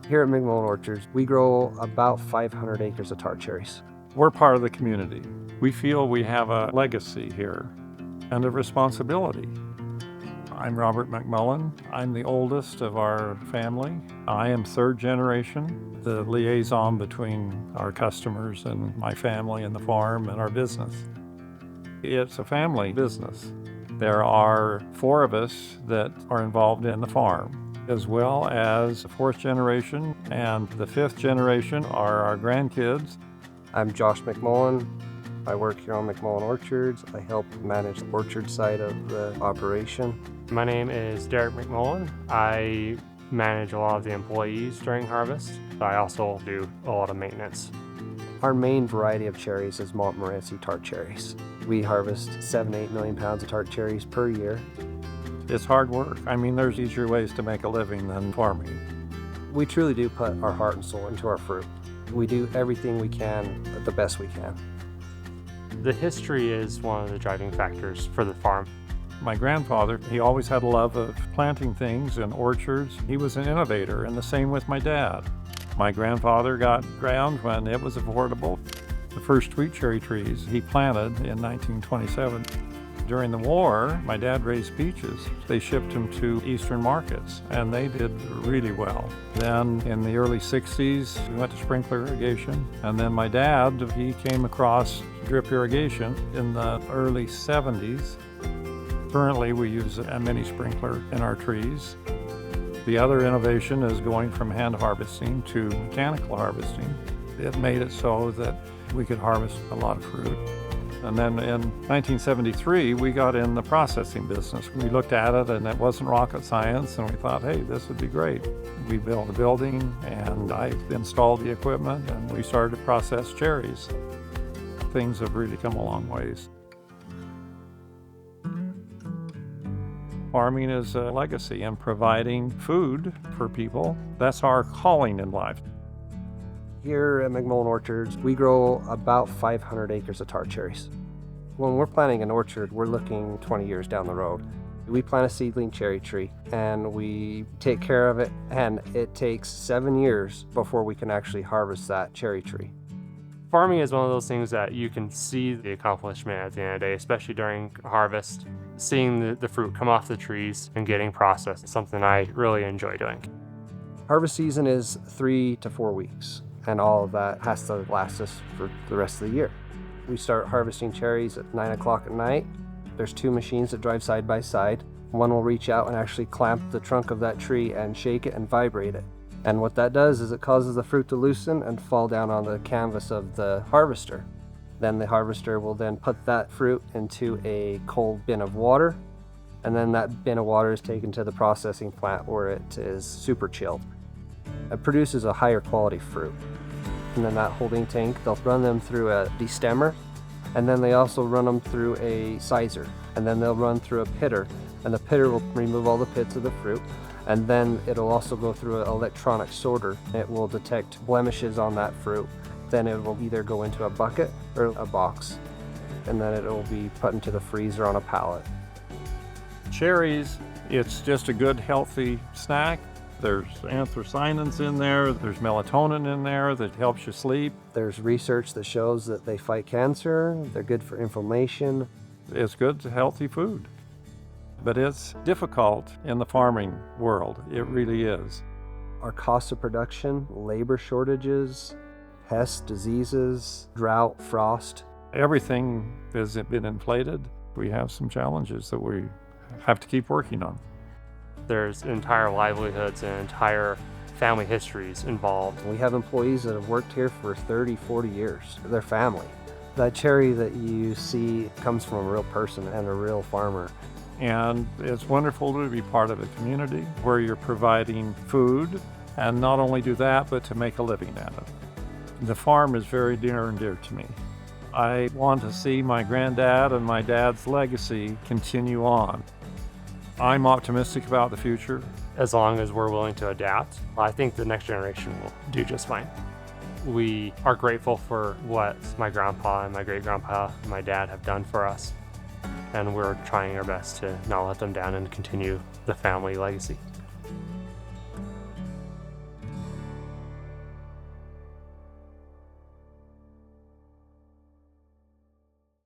Here at McMullin Orchards, we grow about 500 acres of tart cherries. We're part of the community. We feel we have a legacy here and a responsibility. I'm Robert McMullin. I'm the oldest of our family. I am third generation, the liaison between our customers and my family and the farm and our business. It's a family business. There are 4 of us that are involved in the farm, as well as the 4th generation, and the 5th generation are our grandkids. I'm Josh McMullin. I work here on McMullin Orchards. I help manage the orchard side of the operation. My name is Derek McMullin. I manage a lot of the employees during harvest. I also do a lot of maintenance. Our main variety of cherries is Montmorency tart cherries. We harvest 7 to 8 million pounds of tart cherries per year. It's hard work. I mean, there's easier ways to make a living than farming. We truly do put our heart and soul into our fruit. We do everything we can, the best we can. The history is one of the driving factors for the farm. My grandfather, he always had a love of planting things in orchards. He was an innovator, and the same with my dad. My grandfather got ground when it was affordable. The first sweet cherry trees he planted in 1927. During the war, my dad raised peaches. They shipped them to eastern markets, and they did really well. Then in the early 60s, we went to sprinkler irrigation, and then my dad, he came across drip irrigation in the early 70s. Currently, we use a mini sprinkler in our trees. The other innovation is going from hand harvesting to mechanical harvesting. It made it so that we could harvest a lot of fruit. And then in 1973, we got in the processing business. We looked at it and it wasn't rocket science, and we thought, hey, this would be great. We built a building and I installed the equipment and we started to process cherries. Things have really come a long ways. Farming is a legacy, and providing food for people, that's our calling in life. Here at McMullin Orchards, we grow about 500 acres of tart cherries. When we're planting an orchard, we're looking 20 years down the road. We plant a seedling cherry tree and we take care of it, and it takes 7 years before we can actually harvest that cherry tree. Farming is one of those things that you can see the accomplishment at the end of the day, especially during harvest. Seeing the fruit come off the trees and getting processed is something I really enjoy doing. Harvest season is 3 to 4 weeks, and all of that has to last us for the rest of the year. We start harvesting cherries at 9 o'clock at night. There's 2 machines that drive side by side. One will reach out and actually clamp the trunk of that tree and shake it and vibrate it. And what that does is it causes the fruit to loosen and fall down on the canvas of the harvester. Then the harvester will then put that fruit into a cold bin of water, and then that bin of water is taken to the processing plant where it is super chilled. It produces a higher quality fruit. And then that holding tank, they'll run them through a destemmer, and then they also run them through a sizer, and then they'll run through a pitter, and the pitter will remove all the pits of the fruit, and then it'll also go through an electronic sorter. It will detect blemishes on that fruit. Then it will either go into a bucket or a box, and then it will be put into the freezer on a pallet. Cherries, it's just a good, healthy snack. There's anthocyanins in there, there's melatonin in there that helps you sleep. There's research that shows that they fight cancer, they're good for inflammation. It's good, healthy food. But it's difficult in the farming world, it really is. Our cost of production, labor shortages, pests, diseases, drought, frost. Everything has been inflated. We have some challenges that we have to keep working on. There's entire livelihoods and entire family histories involved. We have employees that have worked here for 30, 40 years. They're family. That cherry that you see comes from a real person and a real farmer. And it's wonderful to be part of a community where you're providing food, and not only do that, but to make a living at it. The farm is very near and dear to me. I want to see my granddad and my dad's legacy continue on. I'm optimistic about the future. As long as we're willing to adapt, I think the next generation will do just fine. We are grateful for what my grandpa and my great-grandpa and my dad have done for us, and we're trying our best to not let them down and continue the family legacy.